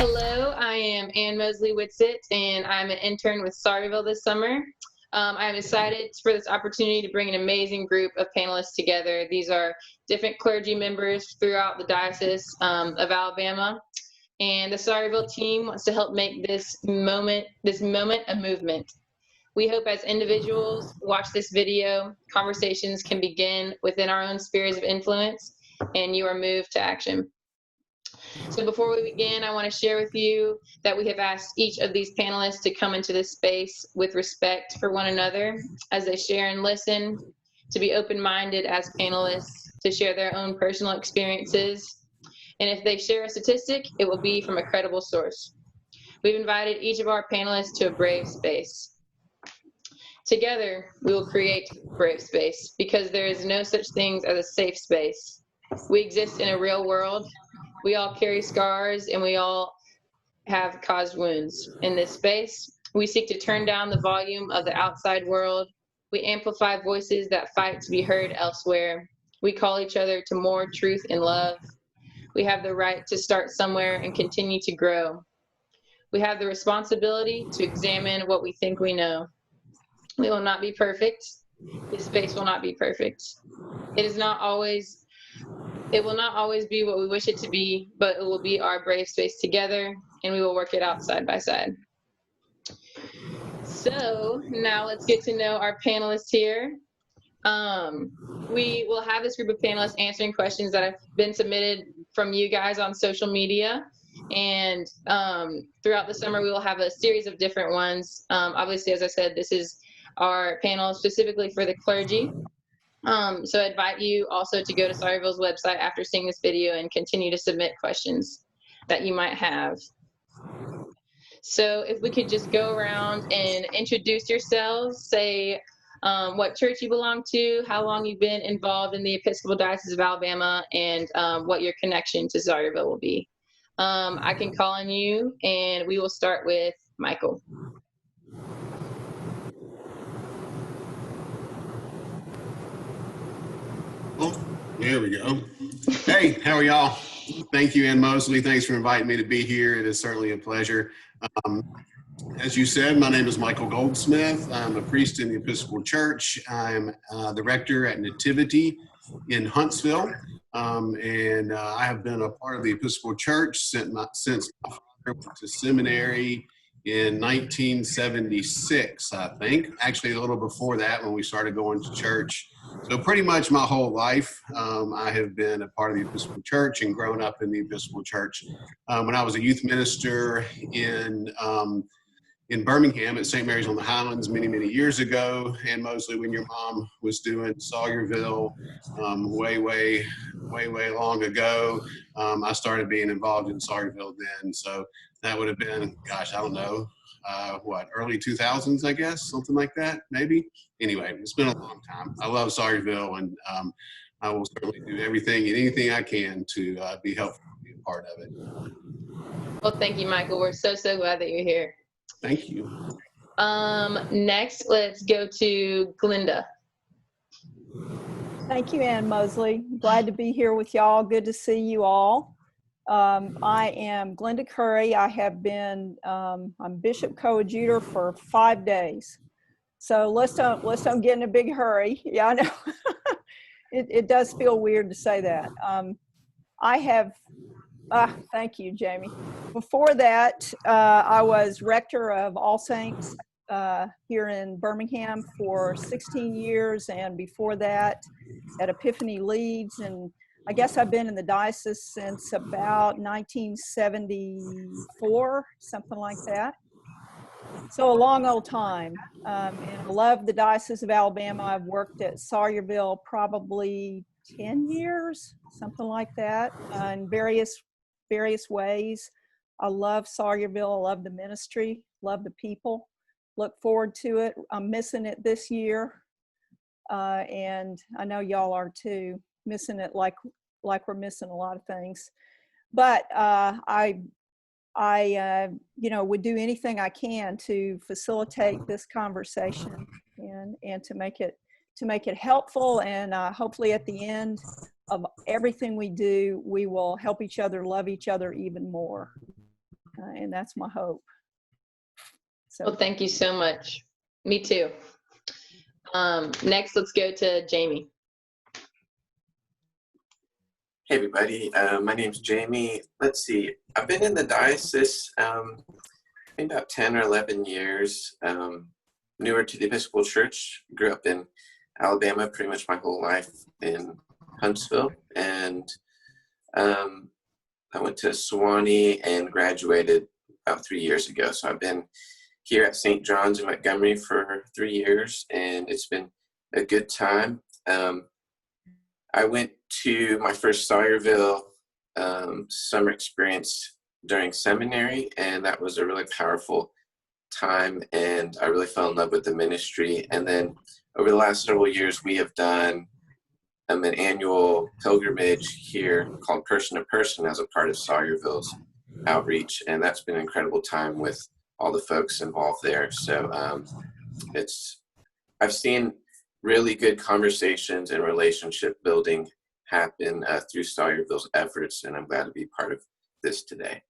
Hello, I am Ann Mosley Whitsitt, and I'm an intern with Sawyerville this summer. I'm excited for this opportunity to bring an amazing group of panelists together. These are different clergy members throughout the Diocese of Alabama, and the Sawyerville team wants to help make this moment a movement. We hope as individuals watch this video, conversations can begin within our own spheres of influence, and you are moved to action. So before we begin, I want to share with you that we have asked each of these panelists to come into this space with respect for one another as they share and listen, to be open-minded as panelists, to share their own personal experiences. And if they share a statistic, it will be from a credible source. We've invited each of our panelists to a brave space. Together, we will create brave space because there is no such thing as a safe space. We exist in a real world. We all carry scars and we all have caused wounds. In this space, we seek to turn down the volume of the outside world. We amplify voices that fight to be heard elsewhere. We call each other to more truth and love. We have the right to start somewhere and continue to grow. We have the responsibility to examine what we think we know. We will not be perfect. This space will not be perfect. It will not always be what we wish it to be, but it will be our brave space together, and we will work it out side by side. So now let's get to know our panelists here. We will have this group of panelists answering questions that have been submitted from you guys on social media. And throughout the summer, we will have a series of different ones. Obviously, as I said, this is our panel specifically for the clergy. So I invite you also to go to Sawyerville's website after seeing this video and continue to submit questions that you might have. So if we could just go around and introduce yourselves, say what church you belong to, how long you've been involved in the Episcopal Diocese of Alabama, and what your connection to Sawyerville will be. I can call on you, and we will start with Michael. There we go. Hey, how are y'all? Thank you, Ann Mosley. Thanks for inviting me to be here. It is certainly a pleasure. As you said, my name is Michael Goldsmith. I'm a priest in the Episcopal Church. I'm the rector at Nativity in Huntsville. And I have been a part of the Episcopal Church since my father went to seminary in 1976, I think. Actually, a little before that when we started going to church. So pretty much my whole life, I have been a part of the Episcopal Church and grown up in the Episcopal Church. When I was a youth minister in Birmingham at St. Mary's on the Highlands many, many years ago, and mostly when your mom was doing Sawyerville way long ago, I started being involved in Sawyerville then. So that would have been, gosh, I don't know, early 2000s, I guess, something like that, maybe. Anyway, it's been a long time. I love Sawyerville, and I will certainly do everything and anything I can to be helpful and be a part of it. Well, thank you, Michael. We're so glad that you're here. Thank you. Next, let's go to Glenda. Thank you, Ann Mosley. Glad to be here with y'all. Good to see you all. I am Glenda Currie. I have been, I'm Bishop Coadjutor for 5 days. So let's don't get in a big hurry. Yeah, I know. It does feel weird to say that. Thank you, Jamie. Before that, I was rector of All Saints here in Birmingham for 16 years, and before that at Epiphany Leeds, and I guess I've been in the diocese since about 1974, something like that. So a long old time. And I love the Diocese of Alabama. I've worked at Sawyerville probably 10 years, something like that, in various ways. I love Sawyerville. I love the ministry, love the people. Look forward to it. I'm missing it this year. And I know y'all are too, missing it like we're missing a lot of things. But I would do anything I can to facilitate this conversation and to make it helpful, and hopefully at the end of everything we do, we will help each other love each other even more. and that's my hope. So Well, thank you so much. Me too. Next, let's go to Jamie. Hey everybody, my name's Jamie. Let's see, I've been in the diocese about 10 or 11 years. Newer to the Episcopal Church, grew up in Alabama pretty much my whole life in Huntsville, and I went to Sewanee and graduated about 3 years ago. So I've been here at St. John's in Montgomery for 3 years, and it's been a good time. I went to my first Sawyerville summer experience during seminary, and that was a really powerful time, and I really fell in love with the ministry. And then over the last several years, we have done an annual pilgrimage here called Person to Person as a part of Sawyerville's outreach, and that's been an incredible time with all the folks involved there. So I've seen really good conversations and relationship building happen through Sawyerville's efforts, and I'm glad to be part of this today.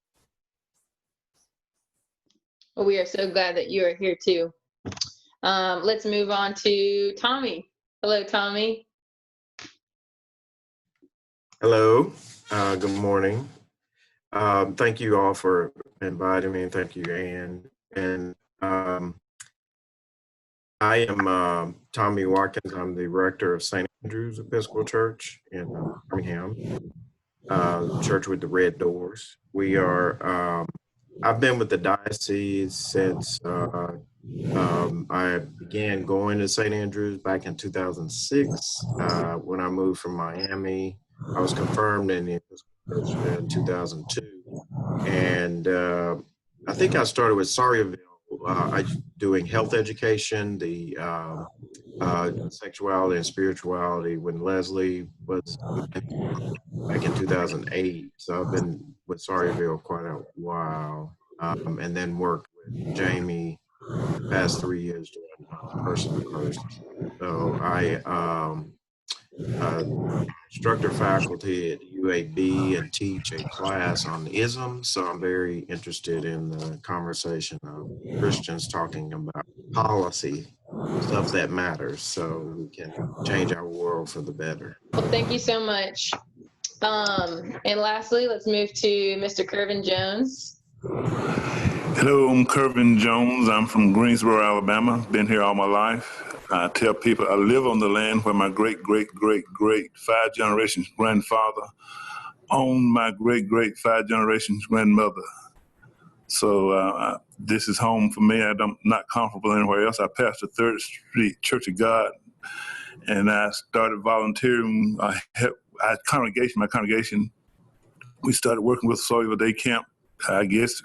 Well, we are so glad that you are here too. Let's move on to Tommie. Hello, Tommie. Hello, good morning. Thank you all for inviting me, and thank you, Ann. And I am Tommy Watkins. I'm the rector of St. Andrew's Episcopal Church in Birmingham, church with the red doors. We are, I've been with the diocese since I began going to St. Andrew's back in 2006. When I moved from Miami, I was confirmed in the Episcopal Church in 2002. And I think I started with Sawyerville, doing health education, the sexuality and spirituality when Leslie was back in 2008. So I've been with Sawyerville quite a while, and then worked with Jamie the past 3 years doing Person to Person. So I instructor faculty at UAB and teach a class on ism. So I'm very interested in the conversation of Christians talking about policy, stuff that matters, so we can change our world for the better. Well, thank you so much. And lastly, let's move to Mr. Kervin Jones. Hello, I'm Kervin Jones. I'm from Greensboro, Alabama. Been here all my life. I tell people I live on the land where my great, great, great, great 5 generations grandfather owned my great, great 5 generations grandmother. So this is home for me. I'm not comfortable anywhere else. I pastor 3rd Street Church of God, and I started volunteering. My congregation, we started working with Sawyerville Day Camp, I guess,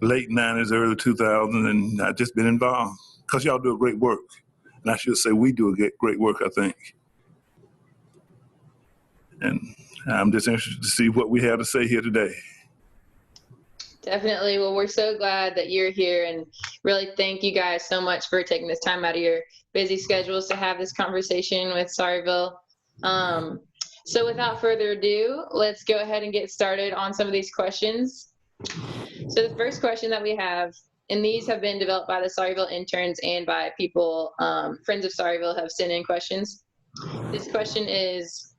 late 90s, early 2000s, and I've just been involved because y'all do a great work. And I should say we do a great work, I think. And I'm just interested to see what we have to say here today. Definitely. Well, we're so glad that you're here, and really thank you guys so much for taking this time out of your busy schedules to have this conversation with Sawyerville. So without further ado, let's go ahead and get started on some of these questions. So the first question that we have, and these have been developed by the Sawyerville interns and by people, friends of Sawyerville have sent in questions. This question is,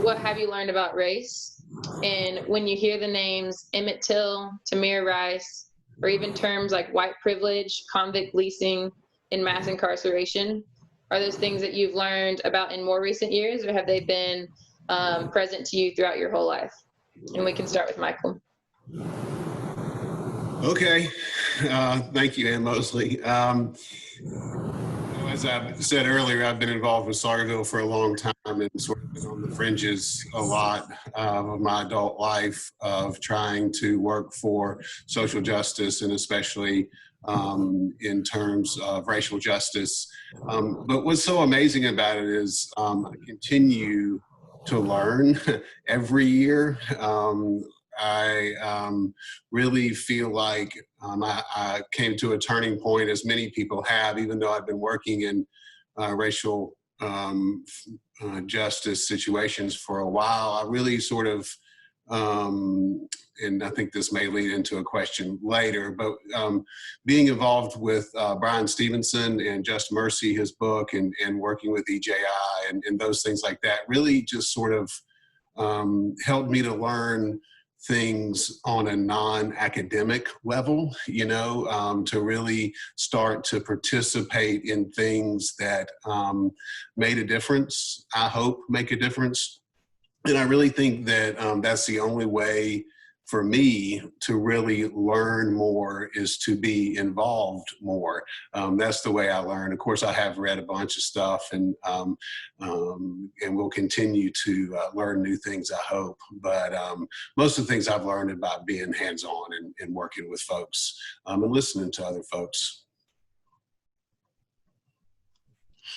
what have you learned about race? And when you hear the names Emmett Till, Tamir Rice, or even terms like white privilege, convict leasing, and mass incarceration, are those things that you've learned about in more recent years, or have they been present to you throughout your whole life? And we can start with Michael. Okay, thank you, Ann Mosley. As I said earlier, I've been involved with Sawyerville for a long time and sort of on the fringes a lot of my adult life of trying to work for social justice, and especially in terms of racial justice. But what's so amazing about it is I continue to learn every year. I really feel like I came to a turning point, as many people have, even though I've been working in racial justice situations for a while. I really sort of and I think this may lead into a question later, but being involved with Brian Stevenson and Just Mercy, his book, and working with EJI and those things like that really just sort of helped me to learn things on a non-academic level, to really start to participate in things that made a difference, I hope make a difference. And I really think that that's the only way for me to really learn more, is to be involved more. That's the way I learn. Of course, I have read a bunch of stuff, and will continue to learn new things, I hope. But most of the things I've learned about being hands-on and working with folks and listening to other folks.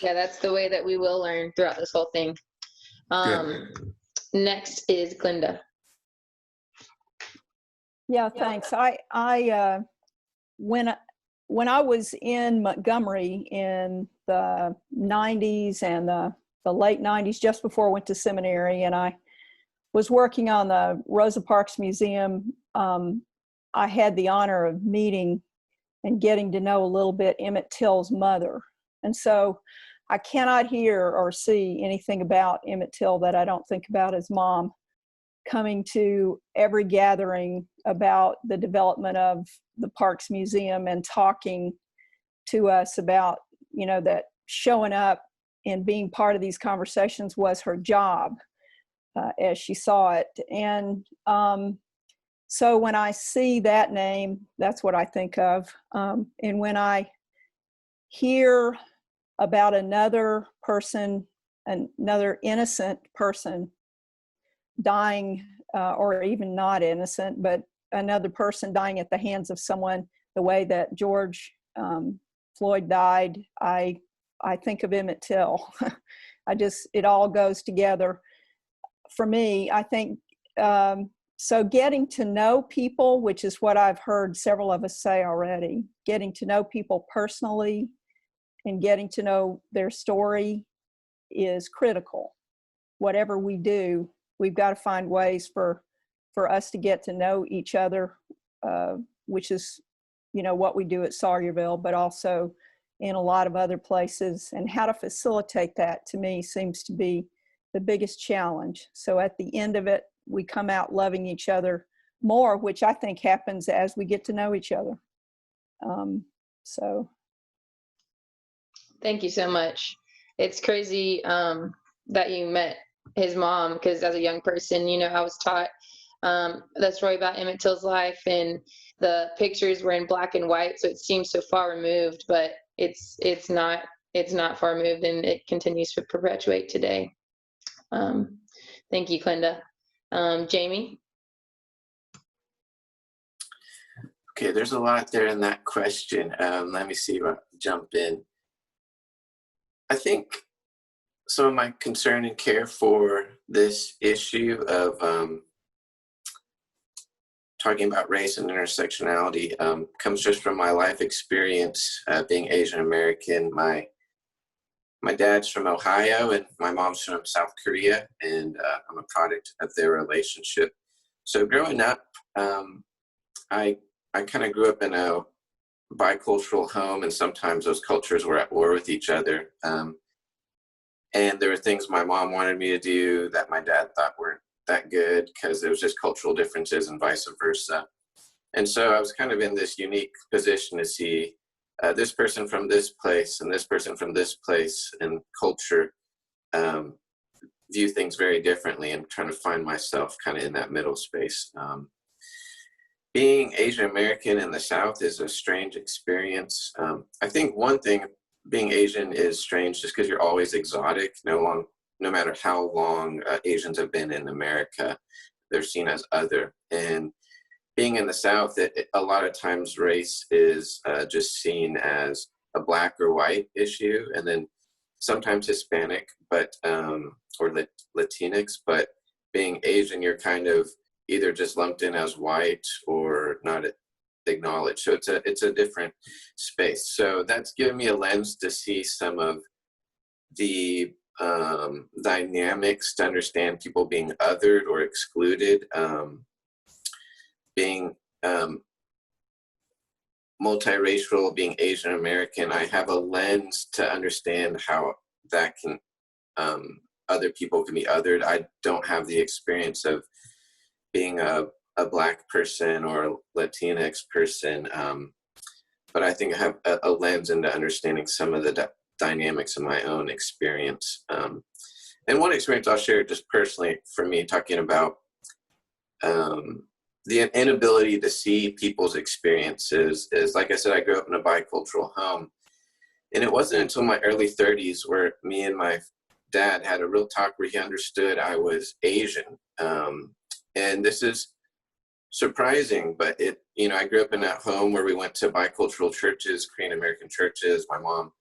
Yeah, that's the way that we will learn throughout this whole thing. Next is Glenda. Yeah, thanks. I when I was in Montgomery in the 90s and the late 90s, just before I went to seminary, and I was working on the Rosa Parks Museum, I had the honor of meeting and getting to know a little bit Emmett Till's mother. And so I cannot hear or see anything about Emmett Till that I don't think about his mom, coming to every gathering about the development of the Parks Museum and talking to us about, that showing up and being part of these conversations was her job as she saw it. And so when I see that name, that's what I think of. And when I hear about another person, another innocent person dying, or even not innocent, but another person dying at the hands of someone, the way that George Floyd died, I think of Emmett Till. It all goes together for me. I think, so getting to know people, which is what I've heard several of us say already, getting to know people personally and getting to know their story is critical. Whatever we do, we've got to find ways for us to get to know each other, which is, what we do at Sawyerville, but also in a lot of other places. And how to facilitate that, to me, seems to be the biggest challenge. So at the end of it, we come out loving each other more, which I think happens as we get to know each other. Thank you so much. It's crazy that you met his mom, because as a young person, I was taught the story about Emmett Till's life, and the pictures were in black and white, so it seems so far removed, but it's not far removed, and it continues to perpetuate today. Thank you, Glenda. Jamie? Okay, there's a lot there in that question. Let me see if I jump in. I think some of my concern and care for this issue of talking about race and intersectionality comes just from my life experience being Asian American. My dad's from Ohio and my mom's from South Korea, and I'm a product of their relationship. So growing up, I kind of grew up in a bicultural home, and sometimes those cultures were at war with each other. And there were things my mom wanted me to do that my dad thought weren't that good, because there was just cultural differences and vice versa. And so I was kind of in this unique position to see this person from this place and this person from this place and culture view things very differently, and trying to find myself kind of in that middle space. Being Asian American in the South is a strange experience. I think one thing, being Asian is strange just because you're always exotic. No matter how long Asians have been in America, they're seen as other. And being in the South, a lot of times race is just seen as a black or white issue, and then sometimes Hispanic, but or Latinx. But being Asian, you're kind of either just lumped in as white or not acknowledged. So it's a different space. So that's given me a lens to see some of the dynamics, to understand people being othered or excluded. being multiracial, being Asian American, I have a lens to understand how that can, other people can be othered. I don't have the experience of being a Black person or a Latinx person, but I think I have a lens into understanding some of the dynamics of my own experience. And one experience I'll share just personally for me, talking about the inability to see people's experiences is, like I said, I grew up in a bicultural home. And it wasn't until my early 30s where me and my dad had a real talk where he understood I was Asian. And this is surprising, but I grew up in that home where we went to bicultural churches, Korean American churches. My mom,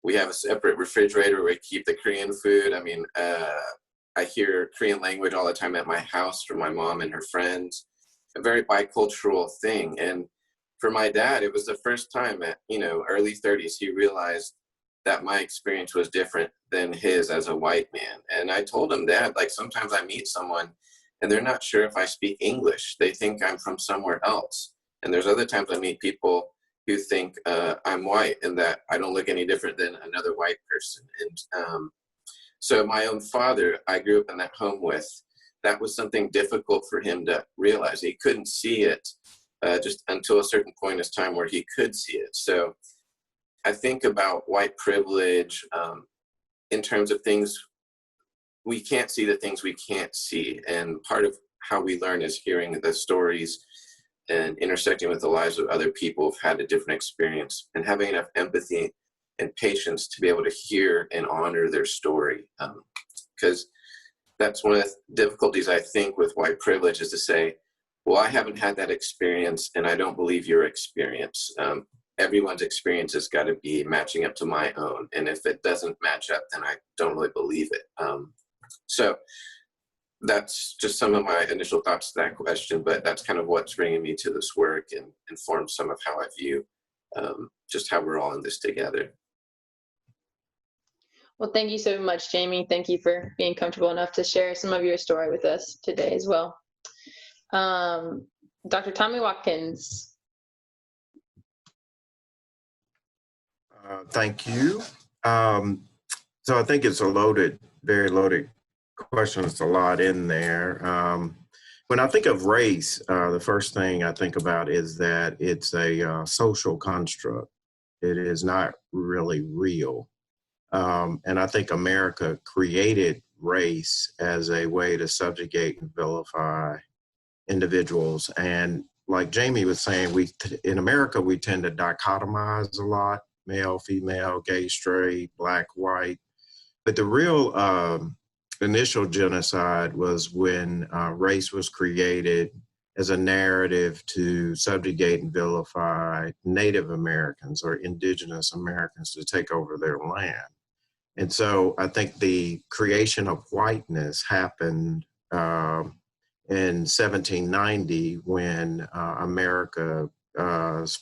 we have a separate refrigerator where we keep the Korean food. I mean, I hear Korean language all the time at my house from my mom and her friends. A very bicultural thing. And for my dad, it was the first time at, early 30s, he realized that my experience was different than his as a white man. And I told him, Dad, like, sometimes I meet someone and they're not sure if I speak English. They think I'm from somewhere else. And there's other times I meet people who think I'm white and that I don't look any different than another white person. And so my own father, I grew up in that home with, that was something difficult for him to realize. He couldn't see it just until a certain point in his time where he could see it. So I think about white privilege in terms of things, we can't see the things we can't see. And part of how we learn is hearing the stories and intersecting with the lives of other people who've had a different experience and having enough empathy and patience to be able to hear and honor their story. Because that's one of the difficulties, I think, with white privilege is to say, well, I haven't had that experience and I don't believe your experience. Everyone's experience has got to be matching up to my own. And if it doesn't match up, then I don't really believe it. So that's just some of my initial thoughts to that question, but that's kind of what's bringing me to this work and informs some of how I view just how we're all in this together. Well, thank you so much, Jamie. Thank you for being comfortable enough to share some of your story with us today as well. Dr. Tommy Watkins. Thank you. So I think it's a very loaded question. It's a lot in there. When I think of race, the first thing I think about is that it's a social construct. It is not really real. And I think America created race as a way to subjugate and vilify individuals. And like Jamie was saying, in America, we tend to dichotomize a lot: male, female, gay, straight, black, white. But the real initial genocide was when race was created as a narrative to subjugate and vilify Native Americans or indigenous Americans to take over their land. And so I think the creation of whiteness happened in 1790 when America's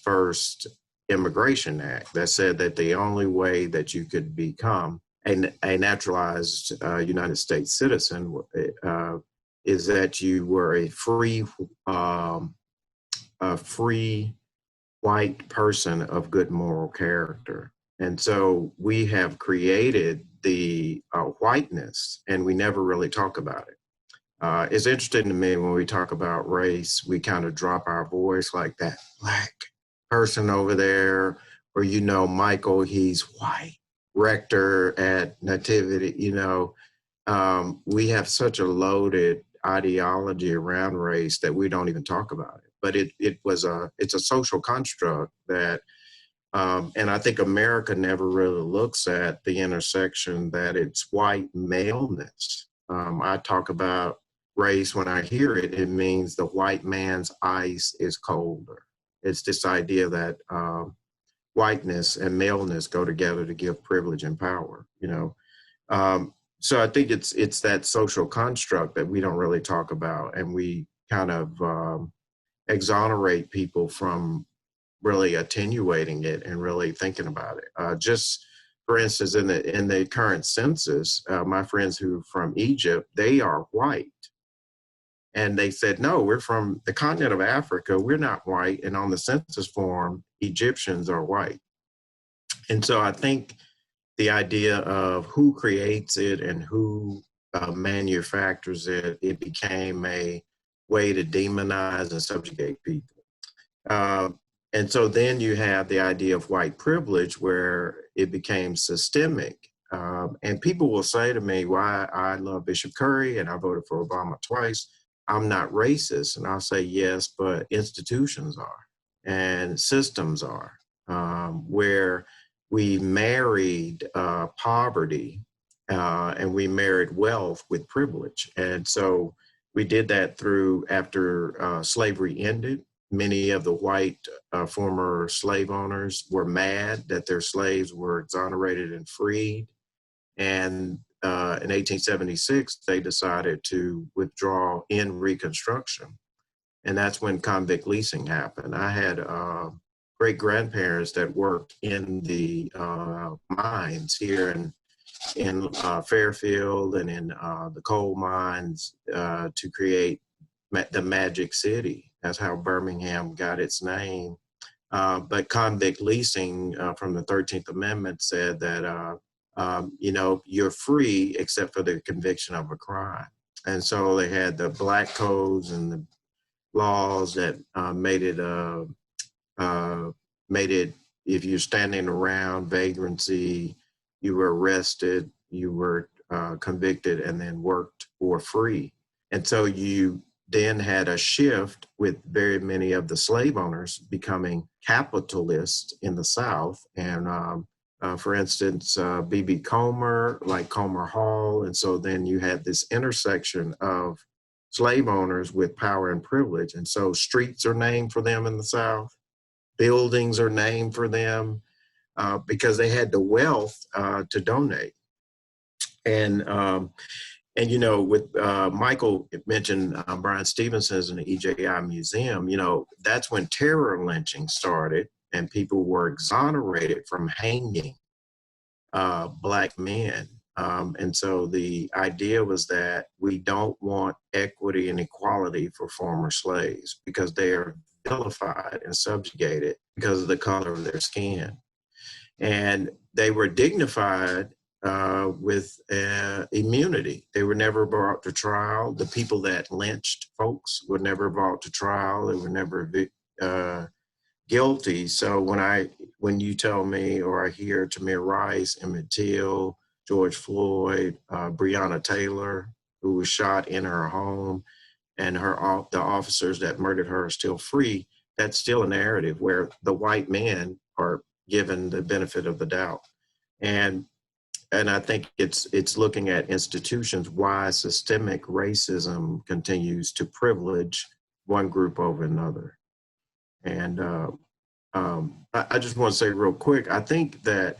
first Immigration Act that said that the only way that you could become a naturalized United States citizen is that you were a free white person of good moral character. And so we have created the whiteness, and we never really talk about it. It's interesting to me when we talk about race, we kind of drop our voice like that black person over there, or, Michael, he's white, rector at Nativity, we have such a loaded ideology around race that we don't even talk about it. But it's a social construct that, and I think America never really looks at the intersection that it's white maleness. I talk about race, when I hear it, it means the white man's ice is colder. It's this idea that whiteness and maleness go together to give privilege and power, So I think it's that social construct that we don't really talk about, and we kind of exonerate people from really attenuating it and really thinking about it. Just for instance, in the current census, my friends who are from Egypt, they are white. And they said, no, we're from the continent of Africa. We're not white. And on the census form, Egyptians are white. And so I think the idea of who creates it and who manufactures it, it became a way to demonize and subjugate people. And so then you have the idea of white privilege, where it became systemic. And people will say to me, why I love Bishop Currie and I voted for Obama twice, I'm not racist. And I'll say, yes, but institutions are and systems are, where we married poverty and we married wealth with privilege. And so we did that through, after slavery ended, many of the white former slave owners were mad that their slaves were exonerated and freed. And in 1876, they decided to withdraw in Reconstruction. And that's when convict leasing happened. I had great-grandparents that worked in the mines here in Fairfield and in the coal mines to create the Magic City. That's how Birmingham got its name. But convict leasing from the 13th Amendment said that, you know, you're free except for the conviction of a crime. And so they had the black codes and the laws that made it, if you're standing around vagrancy, you were arrested, you were convicted, and then worked for free. And so you then had a shift with very many of the slave owners becoming capitalists in the South. And for instance, B.B. Comer, like Comer Hall. And so then you had this intersection of slave owners with power and privilege. And so streets are named for them in the South. Buildings are named for them because they had the wealth to donate. And, you know, with Michael mentioned Brian Stevenson's in the EJI Museum, you know, that's when terror lynching started and people were exonerated from hanging Black men. And so the idea was that we don't want equity and equality for former slaves because they are vilified and subjugated because of the color of their skin. And they were dignified with immunity. They were never brought to trial. The people that lynched folks were never brought to trial. They were never guilty. So when you tell me, or I hear Tamir Rice, Emmett Till, George Floyd, Breonna Taylor, who was shot in her home, and the officers that murdered her are still free, that's still a narrative where the white men are given the benefit of the doubt. And I think it's looking at institutions, why systemic racism continues to privilege one group over another. And I just want to say real quick, I think that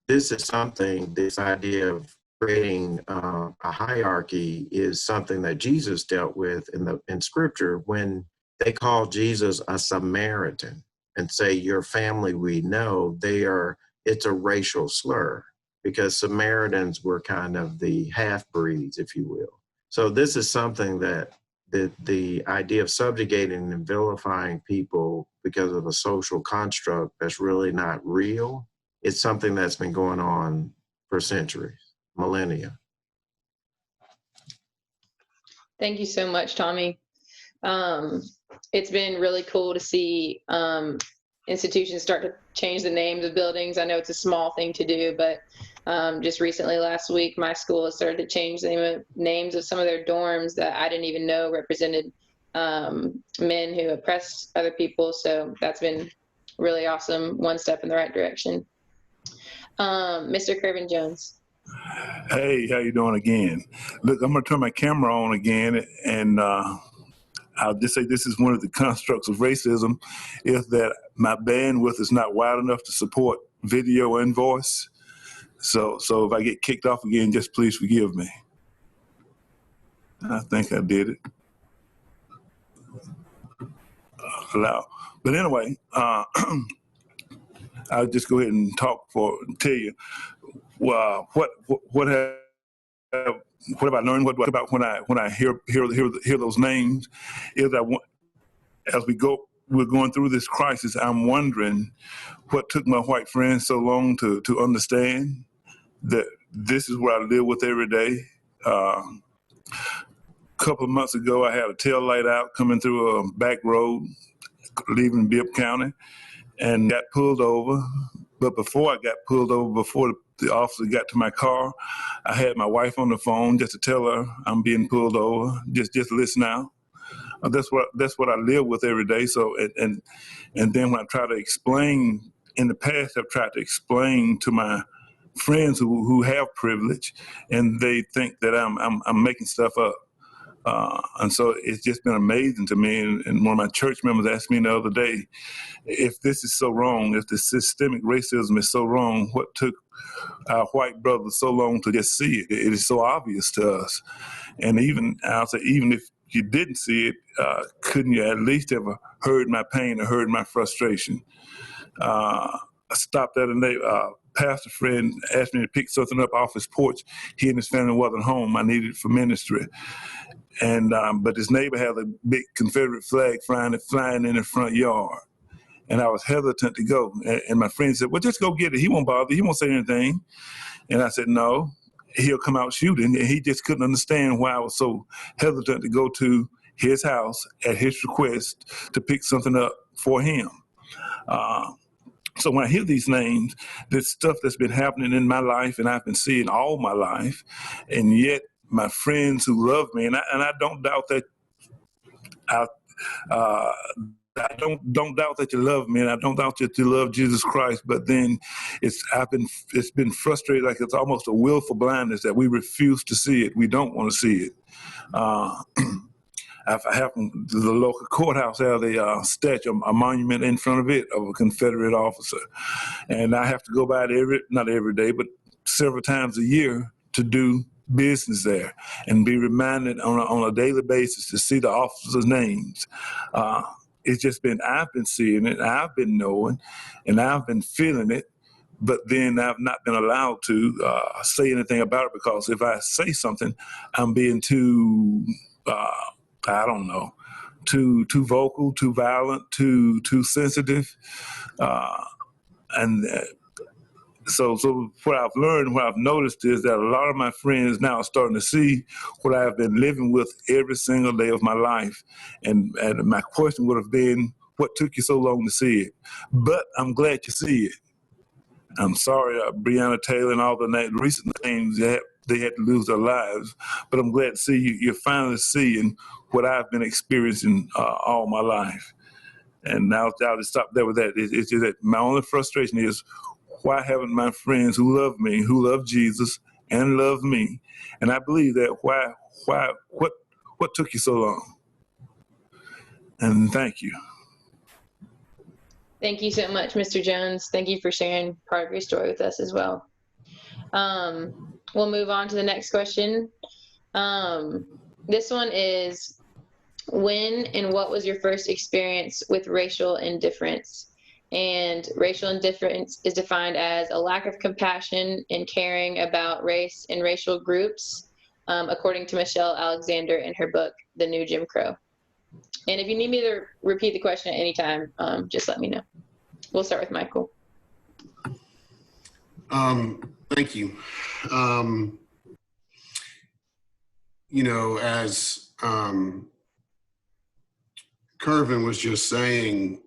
this is something, this idea of creating a hierarchy is something that Jesus dealt with in Scripture when they call Jesus a Samaritan and say, your family we know, it's a racial slur, because Samaritans were kind of the half-breeds, if you will. So this is something that the idea of subjugating and vilifying people because of a social construct that's really not real, it's something that's been going on for centuries, millennia. Thank you so much, Tommie. It's been really cool to see institutions start to change the names of buildings. I know it's a small thing to do, but just recently, last week, my school has started to change the names of some of their dorms that I didn't even know represented men who oppressed other people. So that's been really awesome, one step in the right direction. Mr. Kervin Jones. Hey, how you doing again? Look, I'm going to turn my camera on again, and I'll just say this is one of the constructs of racism, is that my bandwidth is not wide enough to support video and voice. So if I get kicked off again, just please forgive me. I think I did it. Allow. But anyway, I'll just go ahead and tell you what have what have I learned? What about when I hear those names? Is as we're going through this crisis, I'm wondering what took my white friends so long to understand that this is what I live with every day. A couple of months ago, I had a tail light out coming through a back road, leaving Bibb County, and got pulled over. But before I got pulled over, before the officer got to my car, I had my wife on the phone just to tell her I'm being pulled over. Just listen out. That's what I live with every day. So and then when I try to explain, in the past I've tried to explain to my friends who have privilege, and they think that I'm making stuff up. And so it's just been amazing to me. And one of my church members asked me the other day, if this is so wrong, if the systemic racism is so wrong, what took our white brothers so long to just see it? It is so obvious to us. And I'll say, even if you didn't see it, couldn't you at least have heard my pain or heard my frustration? I stopped at a pastor friend, asked me to pick something up off his porch. He and his family wasn't home. I needed it for ministry. And but his neighbor had a big Confederate flag flying in the front yard. And I was hesitant to go. And my friend said, well, just go get it. He won't bother. He won't say anything. And I said, no, he'll come out shooting. And he just couldn't understand why I was so hesitant to go to his house at his request to pick something up for him. So when I hear these names, there's stuff that's been happening in my life and I've been seeing all my life. And yet my friends who love me, and I don't doubt that I don't doubt that you love me, and I don't doubt that you love Jesus Christ. But then it's been frustrated, like it's almost a willful blindness that we refuse to see it. We don't want to see it. I happened, the local courthouse had a statue, a monument in front of it of a Confederate officer, and I have to go by it not every day, but several times a year to do business there and be reminded on a daily basis to see the officers' names. It's just been, I've been seeing it, I've been knowing, and I've been feeling it, but then I've not been allowed to say anything about it, because if I say something, I'm being too, I don't know, too vocal, too violent, too sensitive. So what I've learned, what I've noticed is that a lot of my friends now are starting to see what I've been living with every single day of my life. And my question would have been, what took you so long to see it? But I'm glad you see it. I'm sorry, Breonna Taylor and all the recent names, they had to lose their lives. But I'm glad to see you're finally seeing what I've been experiencing all my life. And now I'll just stop there with that. It's just that my only frustration is, why haven't my friends who love me, who love Jesus and love me, and I believe that, what took you so long? And thank you. Thank you so much, Mr. Jones. Thank you for sharing part of your story with us as well. We'll move on to the next question. This one is, when and what was your first experience with racial indifference? And racial indifference is defined as a lack of compassion and caring about race and racial groups, according to Michelle Alexander in her book, The New Jim Crow. And if you need me to repeat the question at any time, just let me know. We'll start with Michael. Thank you. As Kervin was just saying,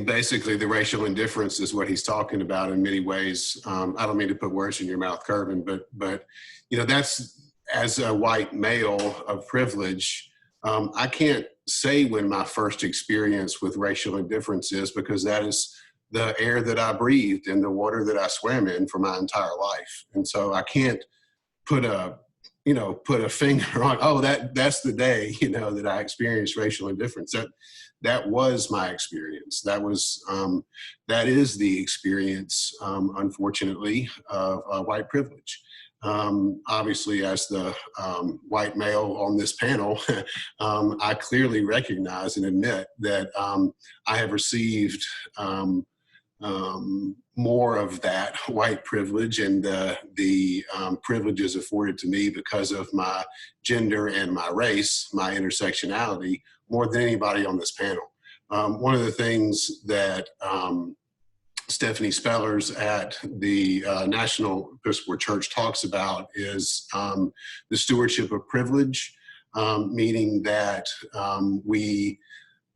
basically the racial indifference is what he's talking about in many ways. I don't mean to put words in your mouth, Kervin, but that's, as a white male of privilege, I can't say when my first experience with racial indifference is, because that is the air that I breathed and the water that I swam in for my entire life. And so I can't put a finger on, oh, that's the day, that I experienced racial indifference. That was my experience. That is the experience, unfortunately, of white privilege. Obviously, as the white male on this panel, I clearly recognize and admit that I have received more of that white privilege and the privileges afforded to me because of my gender and my race, my intersectionality, more than anybody on this panel. One of the things that Stephanie Spellers at the National Episcopal Church talks about is the stewardship of privilege, meaning that we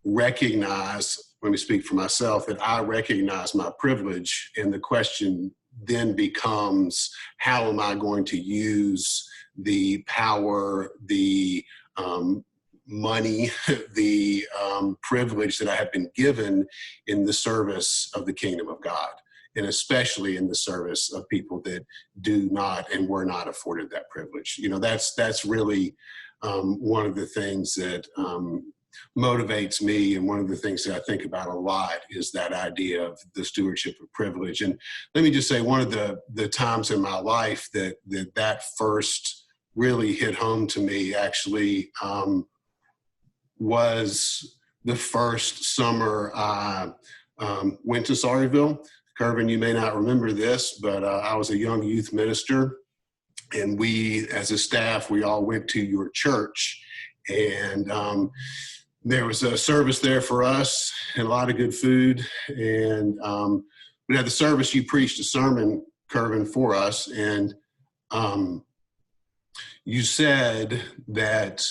recognize, let me speak for myself, that I recognize my privilege, and the question then becomes, how am I going to use the power, the money, the privilege that I have been given in the service of the kingdom of God, and especially in the service of people that do not and were not afforded that privilege. You know, that's really one of the things that motivates me, and one of the things that I think about a lot is that idea of the stewardship of privilege. And let me just say, one of the times in my life that first really hit home to me actually was the first summer I went to Sawyerville. Kervin, you may not remember this, but I was a young youth minister, and we, as a staff, we all went to your church, and there was a service there for us and a lot of good food. And we had the service, you preached a sermon, Kervin, for us, and you said that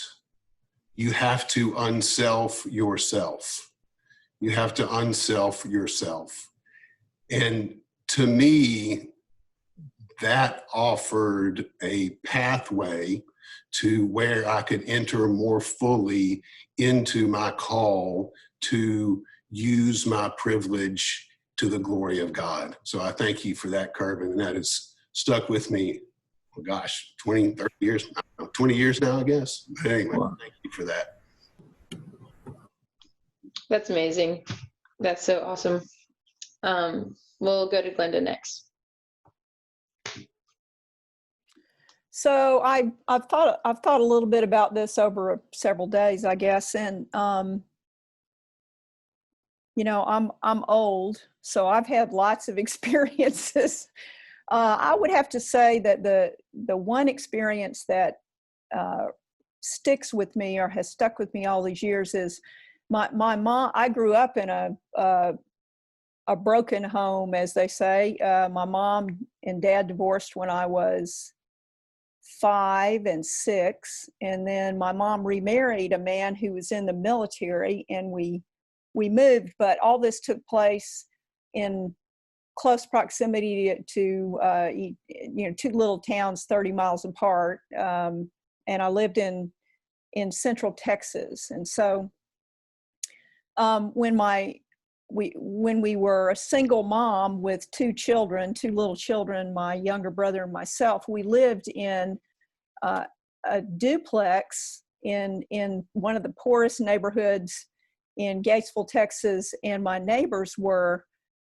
you have to unself yourself. You have to unself yourself. And to me, that offered a pathway to where I could enter more fully into my call to use my privilege to the glory of God. So I thank you for that, Kervin, and that has stuck with me, oh gosh, 20, 30 years, 20 years now, I guess. But anyway, thank you for that. That's amazing. That's so awesome. We'll go to Glenda next. So I've thought a little bit about this over several days, I guess, and you know, I'm old, so I've had lots of experiences. I would have to say that the one experience that sticks with me, or has stuck with me all these years, is my mom. I grew up in a broken home, as they say. My mom and dad divorced when I was 5 and 6, and then my mom remarried a man who was in the military, and we moved. But all this took place in close proximity to you know, 2 little towns 30 miles apart, and I lived in central Texas. And so when we were a single mom with 2 children, 2 little children, my younger brother and myself, we lived in a duplex in one of the poorest neighborhoods in Gatesville, Texas, and my neighbors were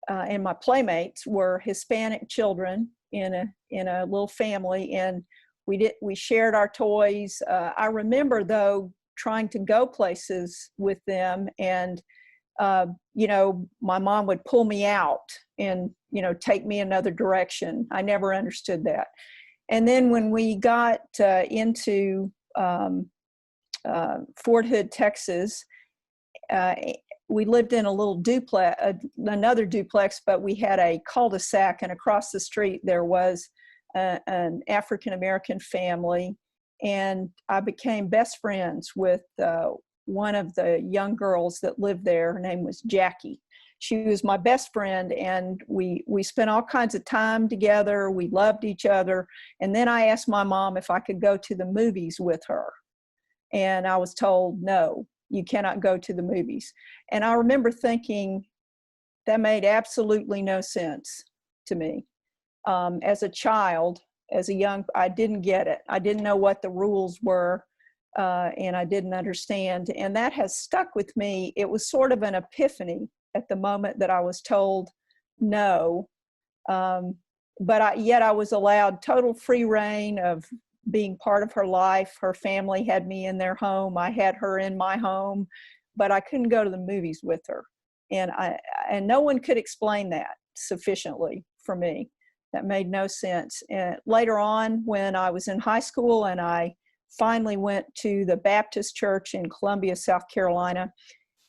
and my playmates were Hispanic children in a little family, and we shared our toys. I remember, though, trying to go places with them, and you know, my mom would pull me out and, you know, take me another direction. I never understood that. And then when we got into Fort Hood, Texas, we lived in a little duplex, another duplex, but we had a cul-de-sac, and across the street there was an African-American family, and I became best friends with one of the young girls that lived there. Her name was Jackie. She was my best friend, and we spent all kinds of time together. We loved each other. And then I asked my mom if I could go to the movies with her. And I was told, no, you cannot go to the movies. And I remember thinking that made absolutely no sense to me. As a child, I didn't get it. I didn't know what the rules were. And I didn't understand. And that has stuck with me. It was sort of an epiphany at the moment that I was told no. But yet I was allowed total free reign of being part of her life. Her family had me in their home. I had her in my home, but I couldn't go to the movies with her. and no one could explain that sufficiently for me. That made no sense. And later on, when I was in high school and I finally went to the Baptist church in Columbia, South Carolina,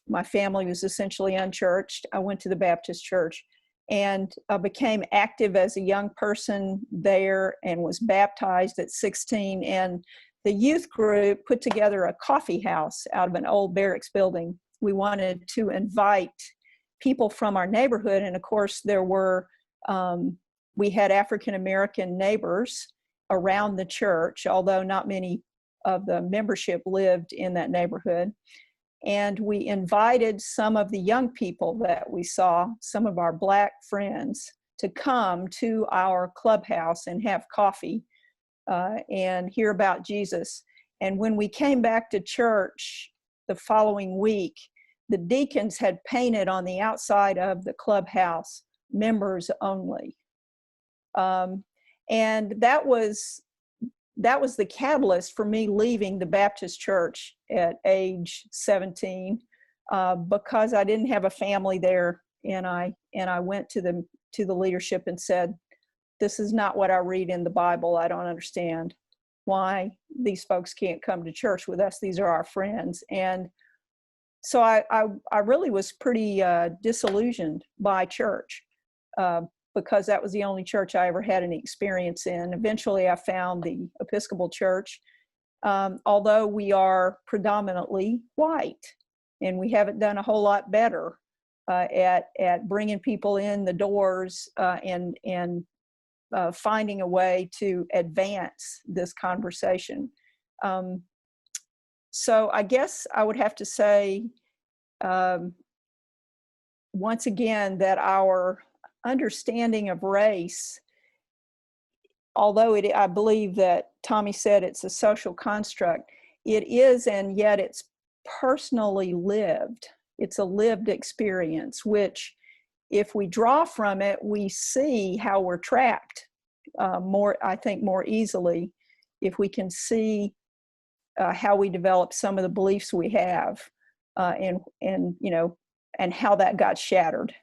my family was essentially unchurched. I went to the Baptist church and I became active as a young person there and was baptized at 16. And the youth group put together a coffee house out of an old barracks building. We wanted to invite people from our neighborhood. And of course, there were, we had African-American neighbors around the church, although not many of the membership lived in that neighborhood. And we invited some of the young people that we saw, some of our Black friends, to come to our clubhouse and have coffee and hear about Jesus. And when we came back to church the following week, the deacons had painted on the outside of the clubhouse, members only. And that was the catalyst for me leaving the Baptist church at age 17 because I didn't have a family there, and I went to the leadership and said, "This is not what I read in the Bible. I don't understand why these folks can't come to church with us. These are our friends." And so I really was pretty disillusioned by church. Because that was the only church I ever had any experience in. Eventually, I found the Episcopal Church, although we are predominantly white, and we haven't done a whole lot better at bringing people in the doors and finding a way to advance this conversation. So I guess I would have to say, once again, that our understanding of race, although I believe that Tommie said it's a social construct, it is, and yet it's personally lived. It's a lived experience, which if we draw from it, we see how we're trapped I think more easily if we can see how we develop some of the beliefs we have and how that got shattered.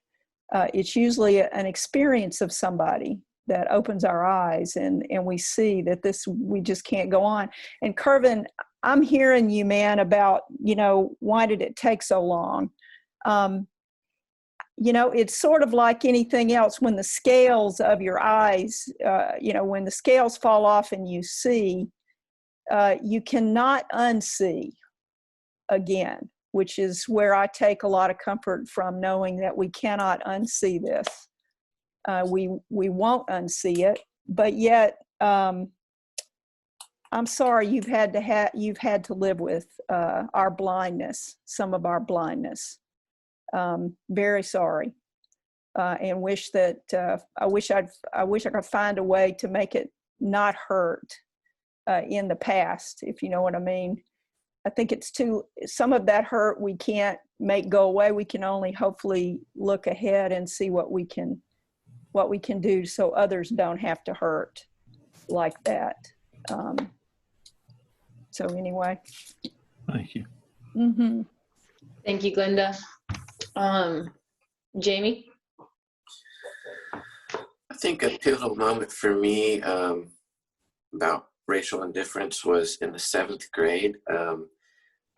It's usually an experience of somebody that opens our eyes and we see that we just can't go on. And Kervin, I'm hearing you, man, about, why did it take so long? It's sort of like anything else. When the scales of your eyes, when the scales fall off and you see, you cannot unsee again, which is where I take a lot of comfort from, knowing that we cannot unsee this. We won't unsee it, but yet I'm sorry you've had to live with our blindness, some of our blindness. Very sorry, and wish that I wish I could find a way to make it not hurt in the past, if you know what I mean. I think some of that hurt we can't make go away. We can only hopefully look ahead and see what we can do so others don't have to hurt like that. So anyway. Thank you. Mm-hmm. Thank you, Glenda. Jamie? I think a pivotal moment for me about racial indifference was in the 7th grade.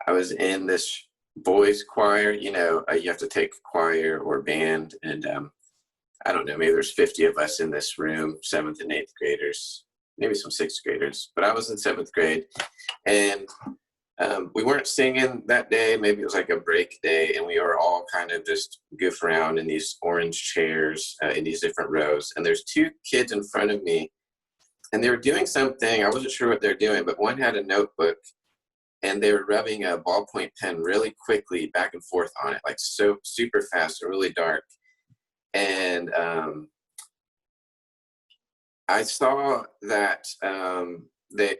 I was in this boys choir. You have to take choir or band, and I don't know, maybe there's 50 of us in this room, 7th and 8th graders, maybe some 6th graders, but I was in 7th grade, and we weren't singing that day. Maybe it was like a break day, and we were all kind of just goof around in these orange chairs in these different rows, and there's 2 kids in front of me, and they were doing something. I wasn't sure what they're doing, but one had a notebook, and they were rubbing a ballpoint pen really quickly back and forth on it, like so super fast and really dark. And I saw that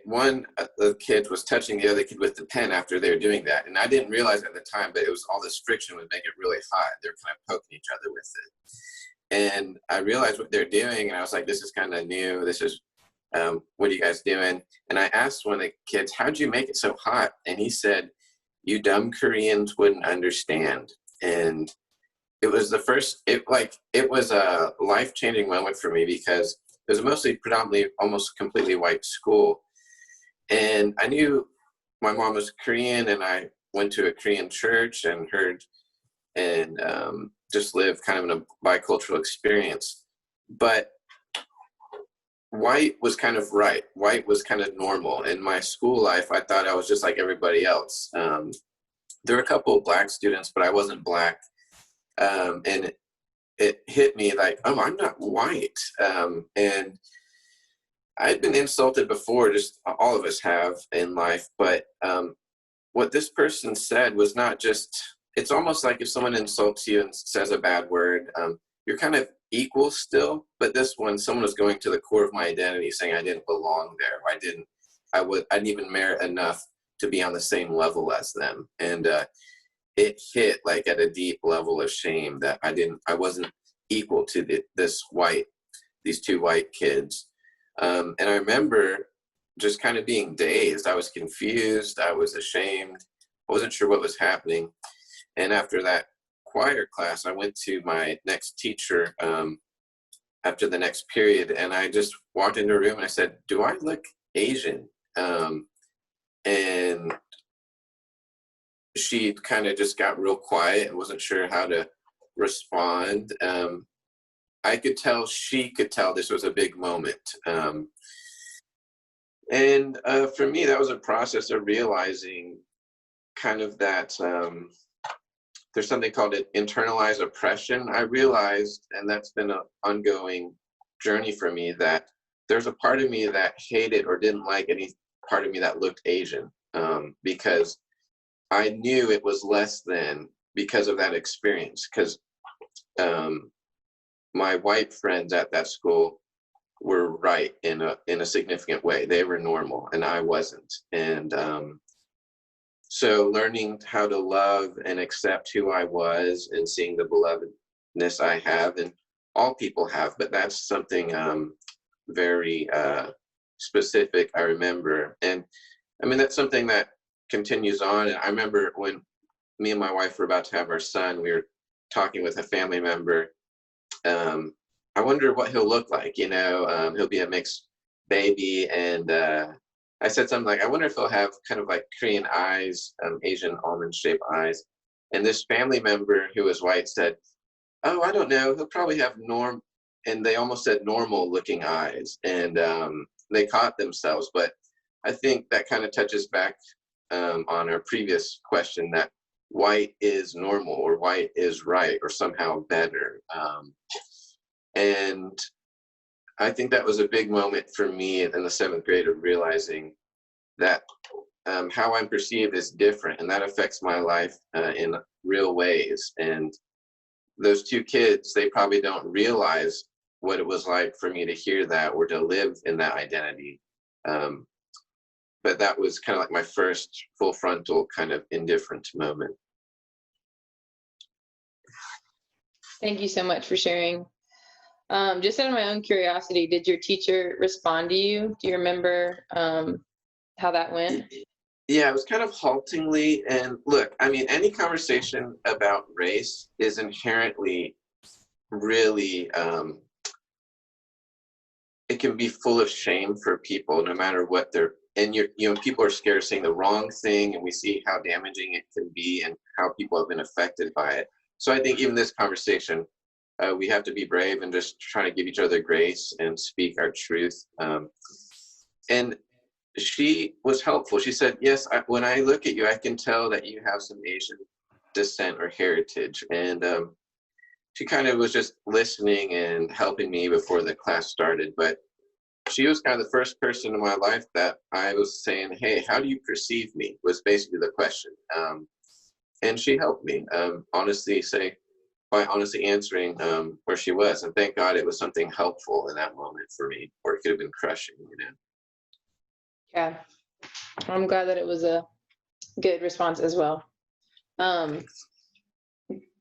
one of the kids was touching the other kid with the pen after they were doing that. And I didn't realize at the time, but it was all this friction would make it really hot. They were kind of poking each other with it. And I realized what they're doing, and I was like, this is kind of new. This is, what are you guys doing? And I asked one of the kids, how'd you make it so hot? And he said, you dumb Koreans wouldn't understand. And it was the first, it was a life-changing moment for me because it was a mostly predominantly almost completely white school. And I knew my mom was Korean, and I went to a Korean church and heard and just lived kind of in a bicultural experience. But white was kind of right. White was kind of normal. In my school life, I thought I was just like everybody else. There were a couple of black students, but I wasn't black. And it hit me like, oh, I'm not white. And I'd been insulted before, just all of us have in life. But what this person said was not just, it's almost like if someone insults you and says a bad word, you're kind of equal still. But this one, someone was going to the core of my identity, saying I didn't belong there. I didn't even merit enough to be on the same level as them. And it hit like at a deep level of shame that I wasn't equal to these two white kids. And I remember just kind of being dazed. I was confused. I was ashamed. I wasn't sure what was happening. And after that choir class, I went to my next teacher after the next period, and I just walked into a room and I said, do I look Asian? And she kind of just got real quiet and wasn't sure how to respond. I could tell she could tell this was a big moment. And for me, that was a process of realizing kind of that there's something called internalized oppression. I realized, and that's been an ongoing journey for me, that there's a part of me that hated or didn't like any part of me that looked Asian, because I knew it was less than because of that experience. Because my white friends at that school were right in a significant way. They were normal and I wasn't. And so learning how to love and accept who I was and seeing the belovedness I have, and all people have, but that's something very specific, I remember. And I mean, that's something that continues on. And I remember when me and my wife were about to have our son, we were talking with a family member. I wonder what he'll look like, he'll be a mixed baby. And I said something like, I wonder if he'll have kind of like Korean eyes, Asian almond shaped eyes. And this family member who was white said, oh, I don't know, he'll probably have and they almost said normal looking eyes. And they caught themselves. But I think that kind of touches back on our previous question, that white is normal or white is right or somehow better. And I think that was a big moment for me in the 7th grade of realizing that how I'm perceived is different, and that affects my life in real ways. And those two kids, they probably don't realize what it was like for me to hear that or to live in that identity. But that was kind of like my first full frontal kind of indifferent moment. Thank you so much for sharing. Just out of my own curiosity, did your teacher respond to you? Do you remember how that went? Yeah, it was kind of haltingly. And look, I mean, any conversation about race is inherently really, it can be full of shame for people, no matter what they're, and people are scared of saying the wrong thing, and we see how damaging it can be and how people have been affected by it. So I think even this conversation, we have to be brave and just try to give each other grace and speak our truth. And she was helpful. She said, yes, when I look at you, I can tell that you have some Asian descent or heritage. And she kind of was just listening and helping me before the class started. But she was kind of the first person in my life that I was saying, hey, how do you perceive me? Was basically the question. And she helped me by honestly answering where she was. And thank God it was something helpful in that moment for me, or it could have been crushing, Yeah, I'm glad that it was a good response as well.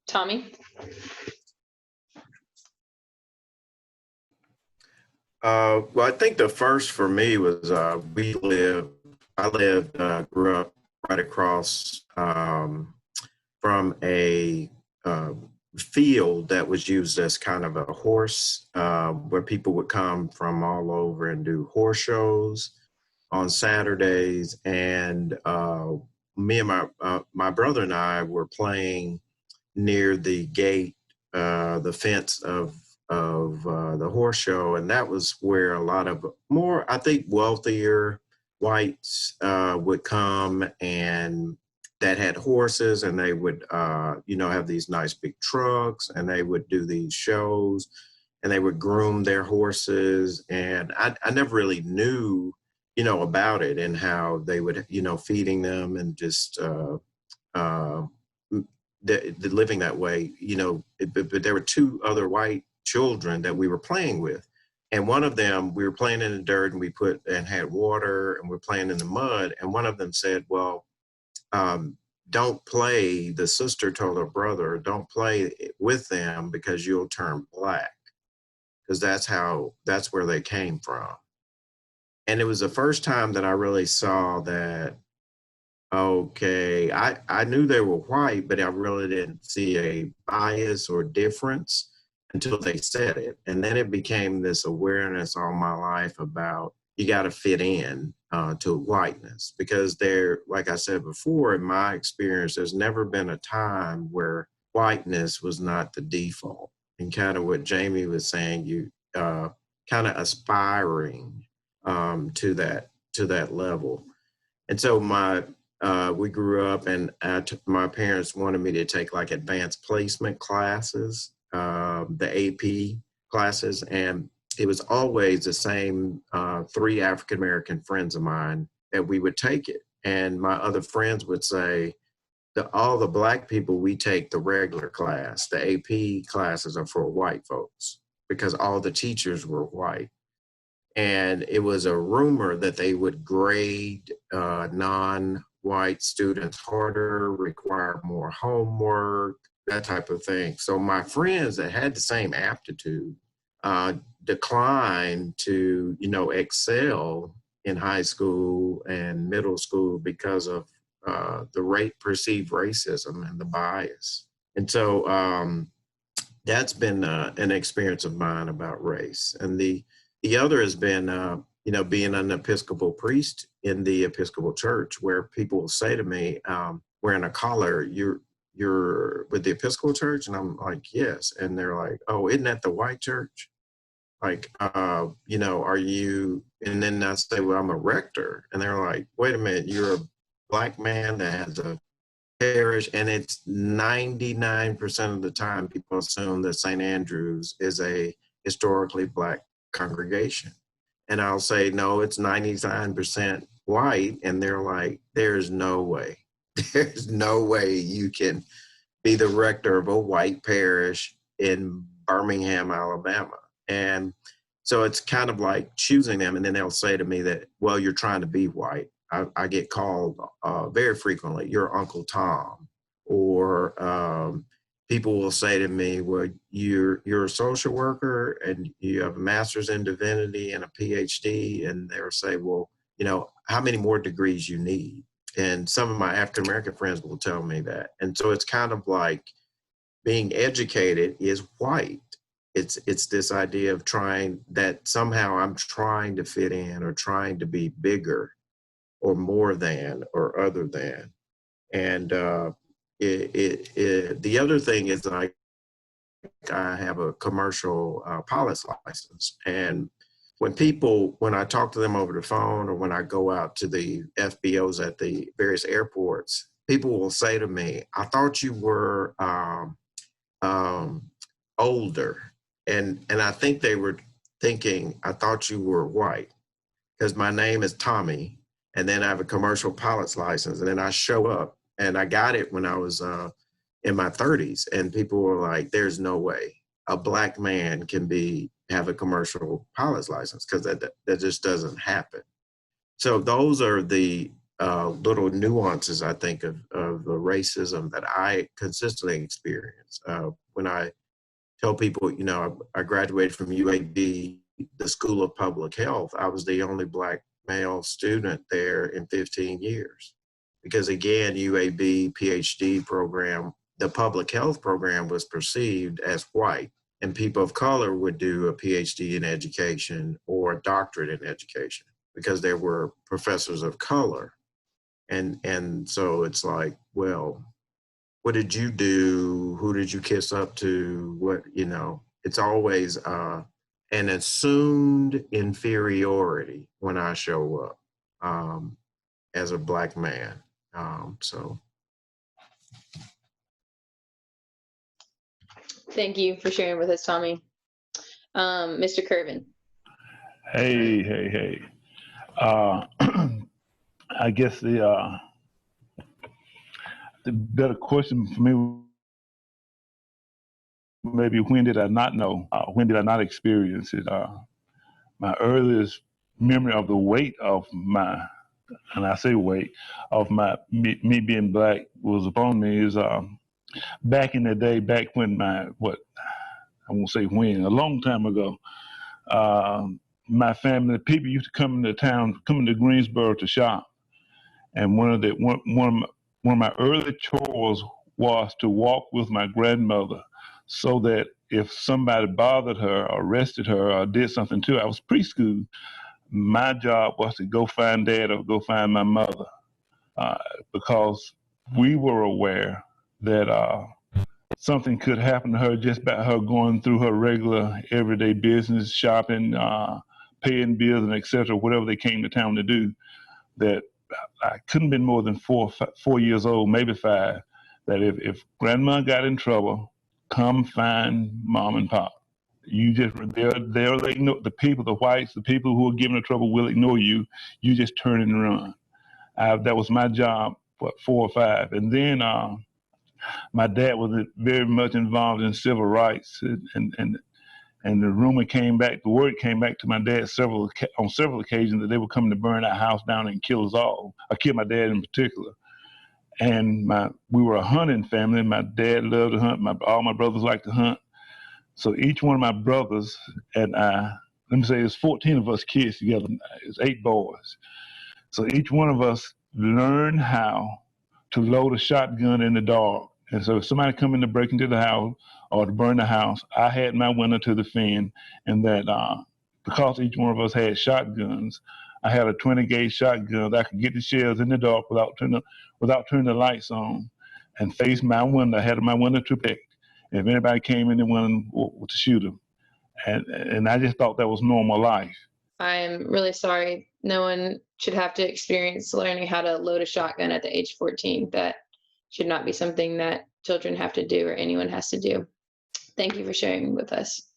Tommie? Well, I think the first for me was grew up right across from a field that was used as kind of a horse, where people would come from all over and do horse shows on Saturdays. And me and my brother and I were playing near the gate, the fence of the horse show. And that was where a lot of more, I think, wealthier whites would come, and that had horses, and they would, have these nice big trucks, and they would do these shows, and they would groom their horses. And I never really knew, about it, and how they would, feeding them and just living that way, but there were two other white children that we were playing with. And one of them, we were playing in the dirt, and had water, and we're playing in the mud. And one of them said, well, don't play, the sister told her brother, don't play with them because you'll turn black, because that's where they came from. And it was the first time that I really saw that, okay, I knew they were white, but I really didn't see a bias or difference until they said it. And then it became this awareness all my life about, you got to fit in to whiteness, because like I said before, in my experience, there's never been a time where whiteness was not the default. And kind of what Jamie was saying, you kind of aspiring to that level. And so we grew up, and my parents wanted me to take like advanced placement classes, the AP classes, and it was always the same 3 African-American friends of mine that we would take it. And my other friends would say, all the black people, we take the regular class. The AP classes are for white folks, because all the teachers were white. And it was a rumor that they would grade non-white students harder, require more homework, that type of thing. So my friends that had the same aptitude declined to, excel in high school and middle school because of the perceived racism and the bias. And so that's been an experience of mine about race. And the other has been, being an Episcopal priest in the Episcopal Church, where people will say to me, wearing a collar, you're with the Episcopal Church? And I'm like, yes. And they're like, oh, isn't that the white church? Like, are you? And then I say, well, I'm a rector. And they're like, wait a minute, you're a black man that has a parish. And it's 99% of the time people assume that St. Andrews is a historically black congregation. And I'll say, no, it's 99% white. And they're like, there's no way. There's no way you can be the rector of a white parish in Birmingham, Alabama. And so it's kind of like choosing them. And then they'll say to me that, well, you're trying to be white. I get called very frequently, you're Uncle Tom. Or people will say to me, well, you're a social worker and you have a master's in divinity and a PhD. And they'll say, well, how many more degrees you need? And some of my African-American friends will tell me that. And so it's kind of like being educated is white. It's this idea of trying that somehow I'm trying to fit in or trying to be bigger or more than or other than. And the other thing is I have a commercial pilot's license. And when I talk to them over the phone or when I go out to the FBOs at the various airports, people will say to me, I thought you were older. And I think they were thinking, I thought you were white, because my name is Tommie, and then I have a commercial pilot's license, and then I show up, and I got it when I was in my 30s, and people were like, there's no way a black man can have a commercial pilot's license, because that just doesn't happen. So those are the little nuances, I think, of the racism that I consistently experience. When I tell people, I graduated from UAB, the School of Public Health. I was the only black male student there in 15 years. Because again, UAB PhD program the public health program was perceived as white, and people of color would do a PhD in education or a doctorate in education because there were professors of color. And so it's like, well, what did you do? Who did you kiss up to? What, you know, it's always an assumed inferiority when I show up as a Black man. So. Thank you for sharing with us, Tommy. Mr. Kervin. Hey. I guess the better question for me, maybe when did I not know? When did I not experience it? My earliest memory of the weight of my, and I say weight, of me being Black was upon me is back in the day, back when I won't say when, a long time ago, my family, people used to come into town, come into Greensboro to shop. And one of my early chores was to walk with my grandmother so that if somebody bothered her or arrested her or did something to her, I was preschool, my job was to go find Dad or go find my mother, because we were aware that something could happen to her just by her going through her regular everyday business, shopping, paying bills, and etc., whatever they came to town to do, that I couldn't have been more than 4 years old, maybe 5, that if grandma got in trouble, come find mom and pop. You just, they'll ignore the people, the whites, the people who are giving her trouble will ignore you. You just turn and run. That was my job, 4 or 5. And then my dad was very much involved in civil rights, and the word came back to my dad on several occasions that they were coming to burn our house down and kill us all, or kill my dad in particular. And we were a hunting family. My dad loved to hunt. All my brothers liked to hunt. So each one of my brothers and I, let me say there's 14 of us kids together. It's 8 boys. So each one of us learned how to load a shotgun in the dark. And so if somebody come in to break into the house or to burn the house, I had my window to defend, and that because each one of us had shotguns, I had a 20-gauge shotgun that I could get the shells in the dark without turning the lights on, and face my window. I had my window to protect. If anybody came in, they wanted to shoot them. And I just thought that was normal life. I'm really sorry. No one should have to experience learning how to load a shotgun at the age of 14. That should not be something that children have to do or anyone has to do. Thank you for sharing with us.